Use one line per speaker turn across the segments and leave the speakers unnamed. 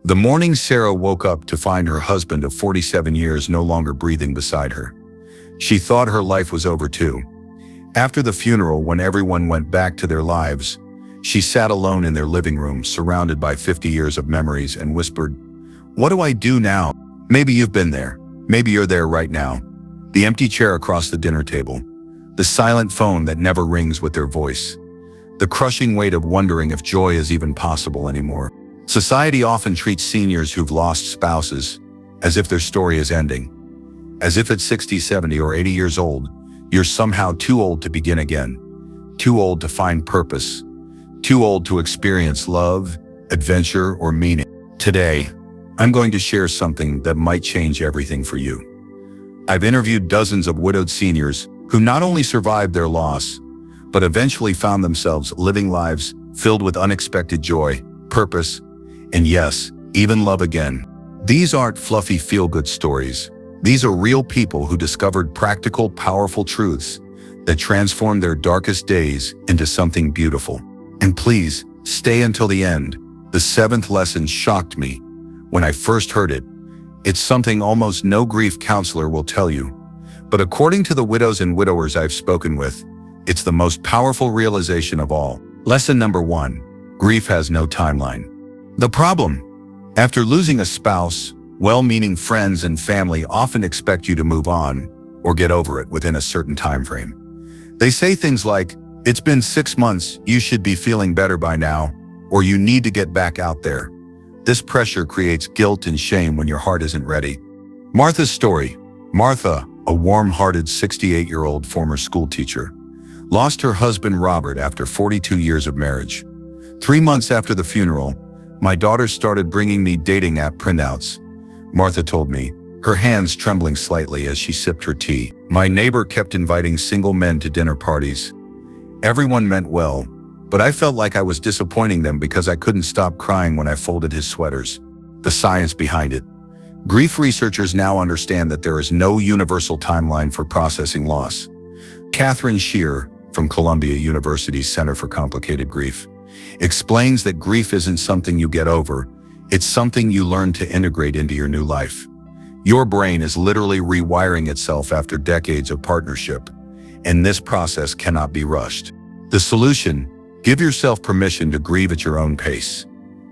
The morning Sarah woke up to find her husband of 47 years no longer breathing beside her. She thought her life was over too. After the funeral, when everyone went back to their lives, she sat alone in their living room, surrounded by 50 years of memories, and whispered, "What do I do now?" Maybe you've been there. Maybe you're there right now. The empty chair across the dinner table. The silent phone that never rings with their voice. The crushing weight of wondering if joy is even possible anymore. Society often treats seniors who've lost spouses as if their story is ending. As if at 60, 70, or 80 years old, you're somehow too old to begin again. Too old to find purpose. Too old to experience love, adventure, or meaning. Today, I'm going to share something that might change everything for you. I've interviewed dozens of widowed seniors who not only survived their loss, but eventually found themselves living lives filled with unexpected joy, purpose, and yes, even love again. These aren't fluffy feel-good stories. These are real people who discovered practical, powerful truths that transformed their darkest days into something beautiful. And please, stay until the end. The seventh lesson shocked me when I first heard it. It's something almost no grief counselor will tell you. But according to the widows and widowers I've spoken with, it's the most powerful realization of all. Lesson number 1, grief has no timeline. The problem: after losing a spouse, well-meaning friends and family often expect you to move on or get over it within a certain time frame. They say things like, "It's been 6 months, you should be feeling better by now," or "You need to get back out there." This pressure creates guilt and shame when your heart isn't ready. Martha's story. Martha, a warm-hearted 68-year-old former school teacher, lost her husband Robert after 42 years of marriage. 3 months after the funeral, my daughter started bringing me dating app printouts. Martha told me, her hands trembling slightly as she sipped her tea. My neighbor kept inviting single men to dinner parties. Everyone meant well, but I felt like I was disappointing them because I couldn't stop crying when I folded his sweaters. The science behind it. Grief researchers now understand that there is no universal timeline for processing loss. Catherine Shear, from Columbia University's Center for Complicated Grief, explains that grief isn't something you get over, it's something you learn to integrate into your new life. Your brain is literally rewiring itself after decades of partnership, and this process cannot be rushed. The solution: give yourself permission to grieve at your own pace.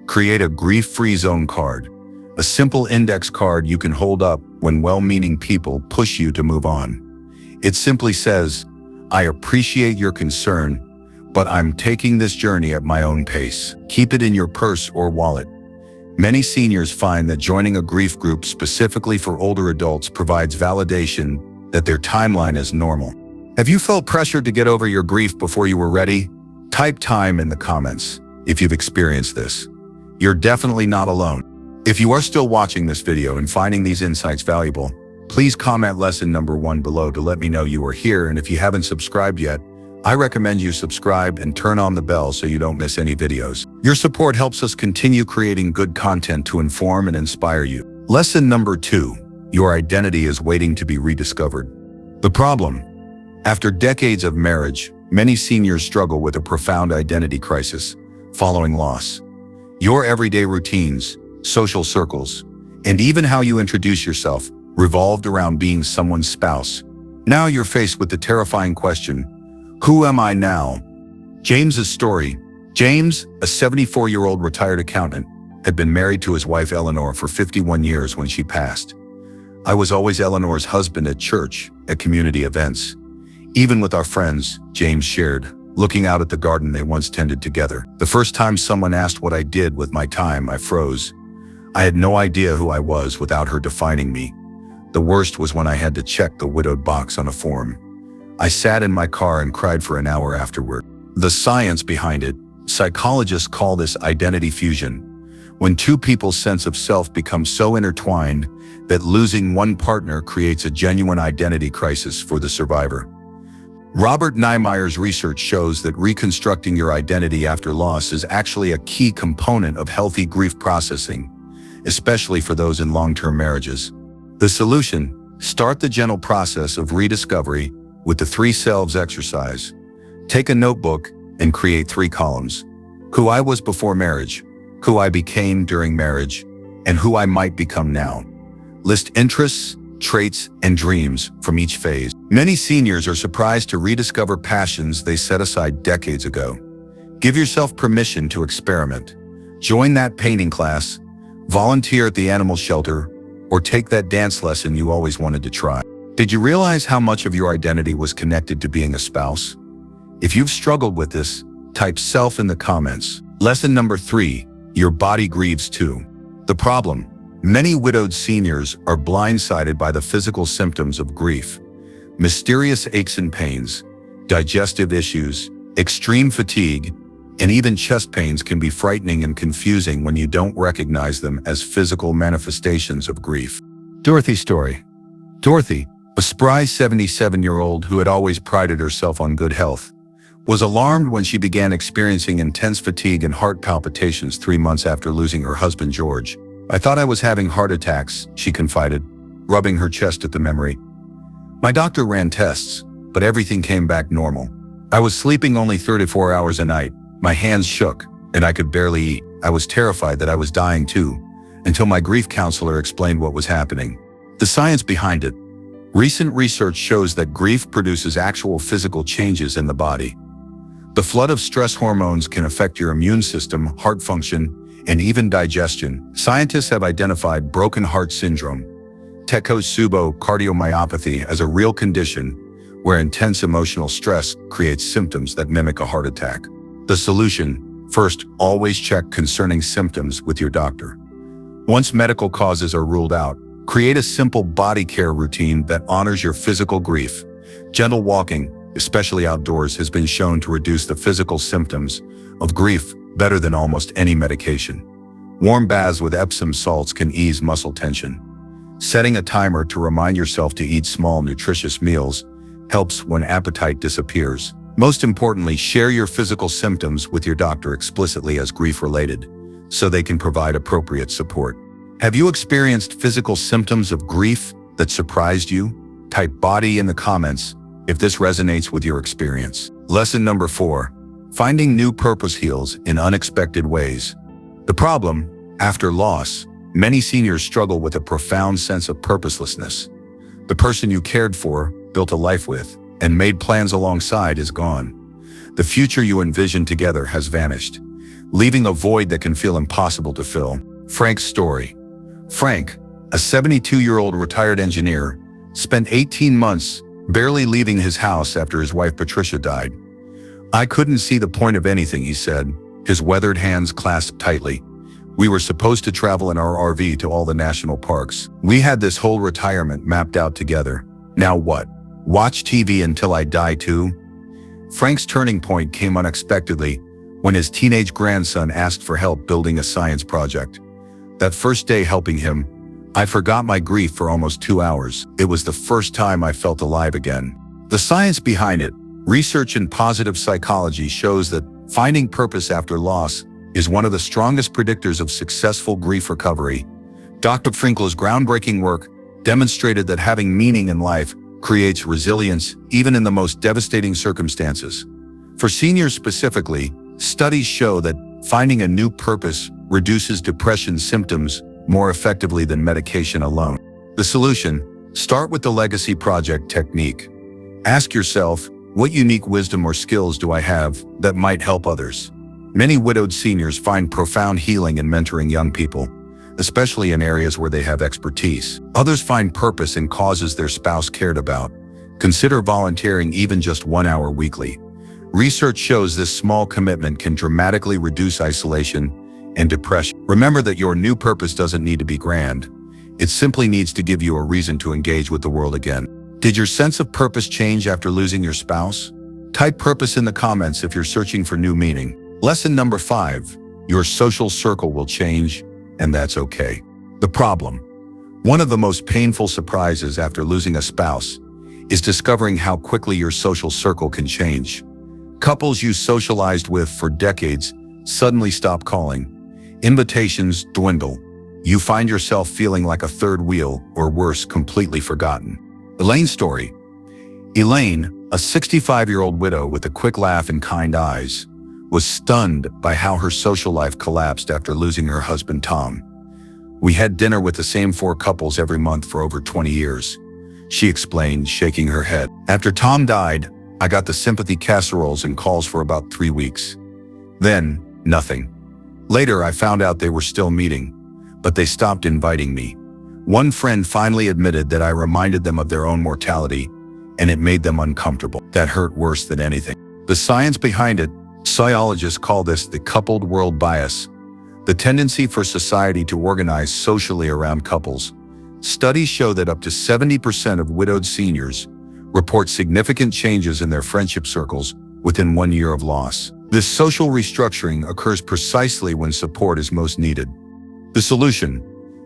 Create a grief-free zone card, a simple index card you can hold up when well-meaning people push you to move on. It simply says, "I appreciate your concern, but I'm taking this journey at my own pace." Keep it in your purse or wallet. Many seniors find that joining a grief group specifically for older adults provides validation that their timeline is normal. Have you felt pressured to get over your grief before you were ready? Type time in the comments if you've experienced this. You're definitely not alone. If you are still watching this video and finding these insights valuable, please comment lesson number 1 below to let me know you are here, and if you haven't subscribed yet, I recommend you subscribe and turn on the bell so you don't miss any videos. Your support helps us continue creating good content to inform and inspire you. Lesson number 2, your identity is waiting to be rediscovered. The problem: after decades of marriage, many seniors struggle with a profound identity crisis following loss. Your everyday routines, social circles, and even how you introduce yourself revolved around being someone's spouse. Now you're faced with the terrifying question, who am I now? James's story. James, a 74-year-old retired accountant, had been married to his wife Eleanor for 51 years when she passed. "I was always Eleanor's husband at church, at community events. Even with our friends," James shared, looking out at the garden they once tended together. "The first time someone asked what I did with my time, I froze. I had no idea who I was without her defining me. The worst was when I had to check the widowed box on a form. I sat in my car and cried for an hour afterward." The science behind it. Psychologists call this identity fusion. When two people's sense of self becomes so intertwined that losing one partner creates a genuine identity crisis for the survivor. Robert Niemeyer's research shows that reconstructing your identity after loss is actually a key component of healthy grief processing, especially for those in long-term marriages. The solution: start the gentle process of rediscovery with the 3 selves exercise. Take a notebook and create 3 columns. Who I was before marriage, who I became during marriage, and who I might become now. List interests, traits, and dreams from each phase. Many seniors are surprised to rediscover passions they set aside decades ago. Give yourself permission to experiment. Join that painting class, volunteer at the animal shelter, or take that dance lesson you always wanted to try. Did you realize how much of your identity was connected to being a spouse? If you've struggled with this, type self in the comments. Lesson number 3, your body grieves too. The problem: many widowed seniors are blindsided by the physical symptoms of grief. Mysterious aches and pains, digestive issues, extreme fatigue, and even chest pains can be frightening and confusing when you don't recognize them as physical manifestations of grief. Dorothy's story. Dorothy, a spry 77-year-old who had always prided herself on good health, was alarmed when she began experiencing intense fatigue and heart palpitations 3 months after losing her husband George. "I thought I was having heart attacks," she confided, rubbing her chest at the memory. "My doctor ran tests, but everything came back normal. I was sleeping only 34 hours a night. My hands shook, and I could barely eat. I was terrified that I was dying too, until my grief counselor explained what was happening." The science behind it. Recent research shows that grief produces actual physical changes in the body. The flood of stress hormones can affect your immune system, heart function, and even digestion. Scientists have identified broken heart syndrome, Takotsubo cardiomyopathy, as a real condition where intense emotional stress creates symptoms that mimic a heart attack. The solution: first, always check concerning symptoms with your doctor. Once medical causes are ruled out, create a simple body care routine that honors your physical grief. Gentle walking, especially outdoors, has been shown to reduce the physical symptoms of grief better than almost any medication. Warm baths with Epsom salts can ease muscle tension. Setting a timer to remind yourself to eat small, nutritious meals helps when appetite disappears. Most importantly, share your physical symptoms with your doctor explicitly as grief-related, so they can provide appropriate support. Have you experienced physical symptoms of grief that surprised you? Type body in the comments if this resonates with your experience. Lesson number 4, finding new purpose heals in unexpected ways. The problem: after loss, many seniors struggle with a profound sense of purposelessness. The person you cared for, built a life with, and made plans alongside is gone. The future you envisioned together has vanished, leaving a void that can feel impossible to fill. Frank's story. Frank, a 72-year-old retired engineer, spent 18 months barely leaving his house after his wife Patricia died. "I couldn't see the point of anything," he said, his weathered hands clasped tightly. "We were supposed to travel in our RV to all the national parks. We had this whole retirement mapped out together. Now what? Watch TV until I die too?" Frank's turning point came unexpectedly when his teenage grandson asked for help building a science project. That first day helping him, I forgot my grief for almost 2 hours. It was the first time I felt alive again. The science behind it. Research in positive psychology shows that finding purpose after loss is one of the strongest predictors of successful grief recovery. Dr. Frankl's groundbreaking work demonstrated that having meaning in life creates resilience even in the most devastating circumstances. For seniors specifically, studies show that finding a new purpose reduces depression symptoms more effectively than medication alone. The solution: start with the legacy project technique. Ask yourself, what unique wisdom or skills do I have that might help others? Many widowed seniors find profound healing in mentoring young people, especially in areas where they have expertise. Others find purpose in causes their spouse cared about. Consider volunteering even just 1 hour weekly. Research shows this small commitment can dramatically reduce isolation and depression. Remember that your new purpose doesn't need to be grand. It simply needs to give you a reason to engage with the world again. Did your sense of purpose change after losing your spouse? Type purpose in the comments if you're searching for new meaning. Lesson number 5, your social circle will change, and that's okay. The problem: one of the most painful surprises after losing a spouse is discovering how quickly your social circle can change. Couples you socialized with for decades suddenly stop calling. Invitations dwindle. You find yourself feeling like a third wheel, or worse, completely forgotten. Elaine's story. Elaine, a 65-year-old widow with a quick laugh and kind eyes, was stunned by how her social life collapsed after losing her husband Tom. We had dinner with the same 4 couples every month for over 20 years. She explained, shaking her head. After Tom died, I got the sympathy casseroles and calls for about 3 weeks. Then, nothing. Later, I found out they were still meeting, but they stopped inviting me. One friend finally admitted that I reminded them of their own mortality, and it made them uncomfortable. That hurt worse than anything. The science behind it, psychologists call this the coupled world bias, the tendency for society to organize socially around couples. Studies show that up to 70% of widowed seniors report significant changes in their friendship circles within 1 year of loss. This social restructuring occurs precisely when support is most needed. The solution: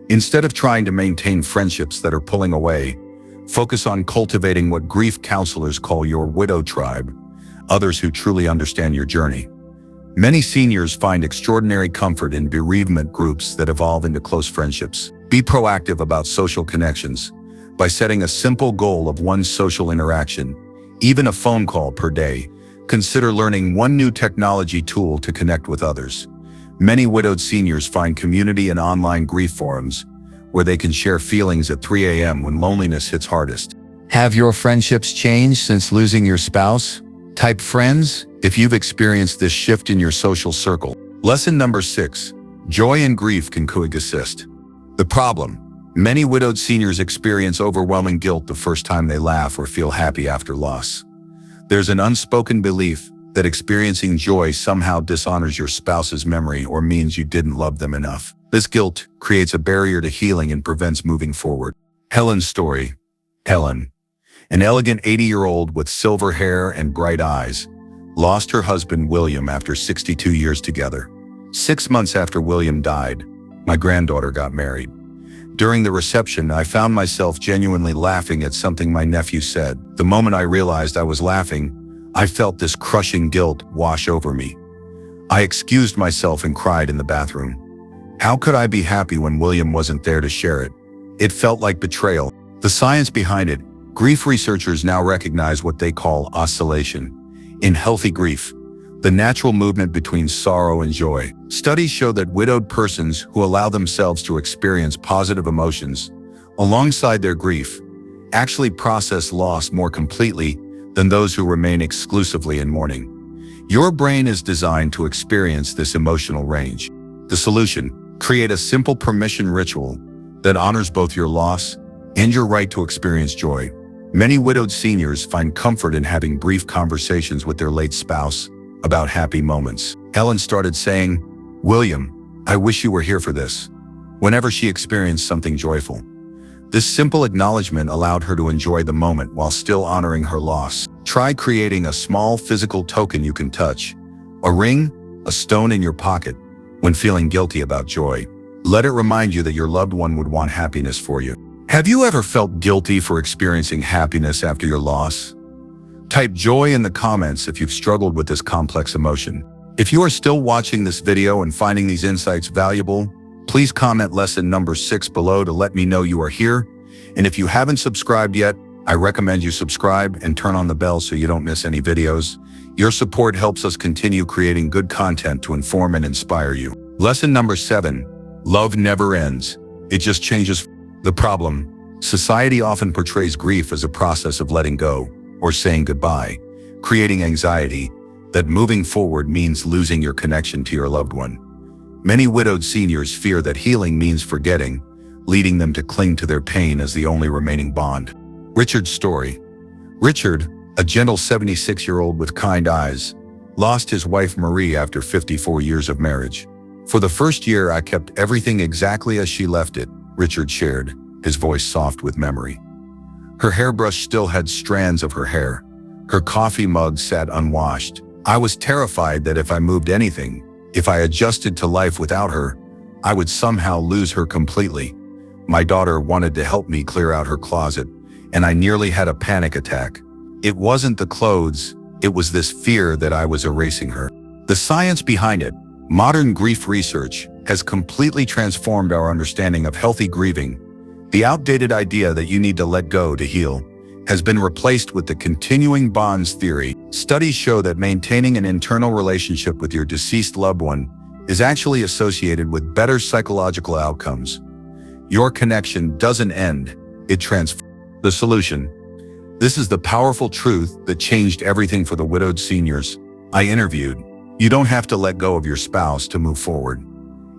instead of trying to maintain friendships that are pulling away, focus on cultivating what grief counselors call your widow tribe, others who truly understand your journey. Many seniors find extraordinary comfort in bereavement groups that evolve into close friendships. Be proactive about social connections by setting a simple goal of 1 social interaction, even a phone call per day. Consider learning 1 new technology tool to connect with others. Many widowed seniors find community in online grief forums where they can share feelings at 3 a.m. when loneliness hits hardest. Have your friendships changed since losing your spouse? Type friends if you've experienced this shift in your social circle. Lesson number 6. Joy and grief can coexist. The problem: many widowed seniors experience overwhelming guilt the first time they laugh or feel happy after loss. There's an unspoken belief that experiencing joy somehow dishonors your spouse's memory or means you didn't love them enough. This guilt creates a barrier to healing and prevents moving forward. Helen's story. Helen, an elegant 80-year-old with silver hair and bright eyes, lost her husband William after 62 years together. 6 months after William died, my granddaughter got married. During the reception, I found myself genuinely laughing at something my nephew said. The moment I realized I was laughing, I felt this crushing guilt wash over me. I excused myself and cried in the bathroom. How could I be happy when William wasn't there to share it? It felt like betrayal. The science behind it: grief researchers now recognize what they call oscillation in healthy grief, the natural movement between sorrow and joy. Studies show that widowed persons who allow themselves to experience positive emotions alongside their grief actually process loss more completely than those who remain exclusively in mourning. Your brain is designed to experience this emotional range. The solution: create a simple permission ritual that honors both your loss and your right to experience joy. Many widowed seniors find comfort in having brief conversations with their late spouse about happy moments. Helen started saying, "William, I wish you were here for this," whenever she experienced something joyful. This simple acknowledgement allowed her to enjoy the moment while still honoring her loss. Try creating a small physical token you can touch, a ring, a stone in your pocket, when feeling guilty about joy. Let it remind you that your loved one would want happiness for you. Have you ever felt guilty for experiencing happiness after your loss? Type joy in the comments if you've struggled with this complex emotion. If you are still watching this video and finding these insights valuable, please comment lesson number 6 below to let me know you are here. And if you haven't subscribed yet, I recommend you subscribe and turn on the bell so you don't miss any videos. Your support helps us continue creating good content to inform and inspire you. Lesson number 7. Love never ends. It just changes. The problem: society often portrays grief as a process of letting go or saying goodbye, creating anxiety that moving forward means losing your connection to your loved one. Many widowed seniors fear that healing means forgetting, leading them to cling to their pain as the only remaining bond. Richard's story. Richard, a gentle 76-year-old with kind eyes, lost his wife Marie after 54 years of marriage. "For the first year, I kept everything exactly as she left it," Richard shared, his voice soft with memory. Her hairbrush still had strands of her hair. Her coffee mug sat unwashed. "I was terrified that if I moved anything, if I adjusted to life without her, I would somehow lose her completely. My daughter wanted to help me clear out her closet, and I nearly had a panic attack. It wasn't the clothes, it was this fear that I was erasing her." The science behind it: modern grief research has completely transformed our understanding of healthy grieving. The outdated idea that you need to let go to heal has been replaced with the continuing bonds theory. Studies show that maintaining an internal relationship with your deceased loved one is actually associated with better psychological outcomes, Your connection doesn't end, it transforms. The solution. This is the powerful truth that changed everything for the widowed seniors I interviewed. You don't have to let go of your spouse to move forward.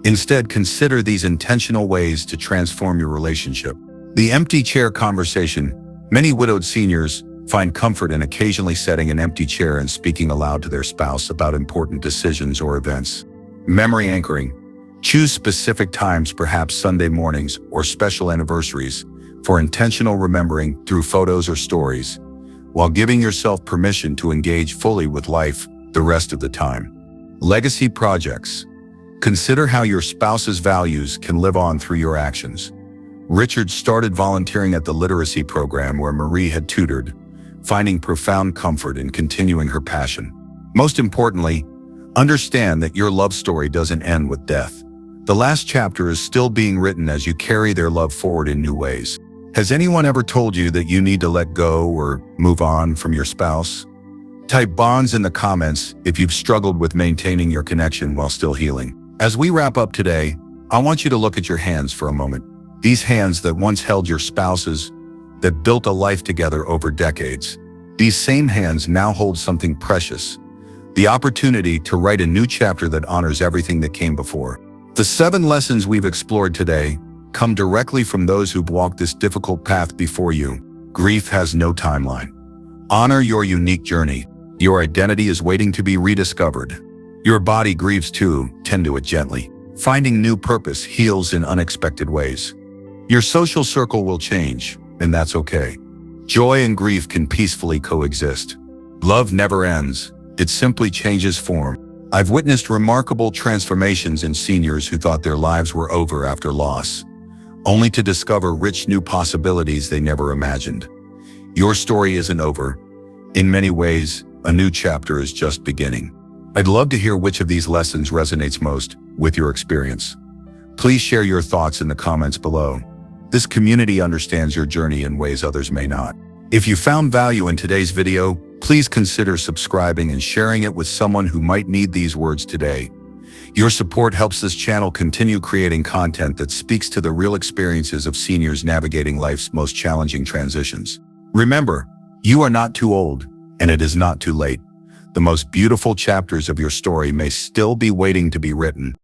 Instead, consider these intentional ways to transform your relationship. The empty chair conversation. Many widowed seniors find comfort in occasionally setting an empty chair and speaking aloud to their spouse about important decisions or events. Memory anchoring. Choose specific times, perhaps Sunday mornings or special anniversaries, for intentional remembering through photos or stories, while giving yourself permission to engage fully with life the rest of the time. Legacy projects. Consider how your spouse's values can live on through your actions. Richard started volunteering at the literacy program where Marie had tutored, finding profound comfort in continuing her passion. Most importantly, understand that your love story doesn't end with death. The last chapter is still being written as you carry their love forward in new ways. Has anyone ever told you that you need to let go or move on from your spouse? Type bonds in the comments if you've struggled with maintaining your connection while still healing. As we wrap up today, I want you to look at your hands for a moment. These hands that once held your spouses, that built a life together over decades. These same hands now hold something precious, the opportunity to write a new chapter that honors everything that came before. The 7 lessons we've explored today come directly from those who've walked this difficult path before you. Grief has no timeline. Honor your unique journey. Your identity is waiting to be rediscovered. Your body grieves too, tend to it gently. Finding new purpose heals in unexpected ways. Your social circle will change, and that's okay. Joy and grief can peacefully coexist. Love never ends, it simply changes form. I've witnessed remarkable transformations in seniors who thought their lives were over after loss, only to discover rich new possibilities they never imagined. Your story isn't over. In many ways, a new chapter is just beginning. I'd love to hear which of these lessons resonates most with your experience. Please share your thoughts in the comments below. This community understands your journey in ways others may not. If you found value in today's video, please consider subscribing and sharing it with someone who might need these words today. Your support helps this channel continue creating content that speaks to the real experiences of seniors navigating life's most challenging transitions. Remember, you are not too old, and it is not too late. The most beautiful chapters of your story may still be waiting to be written.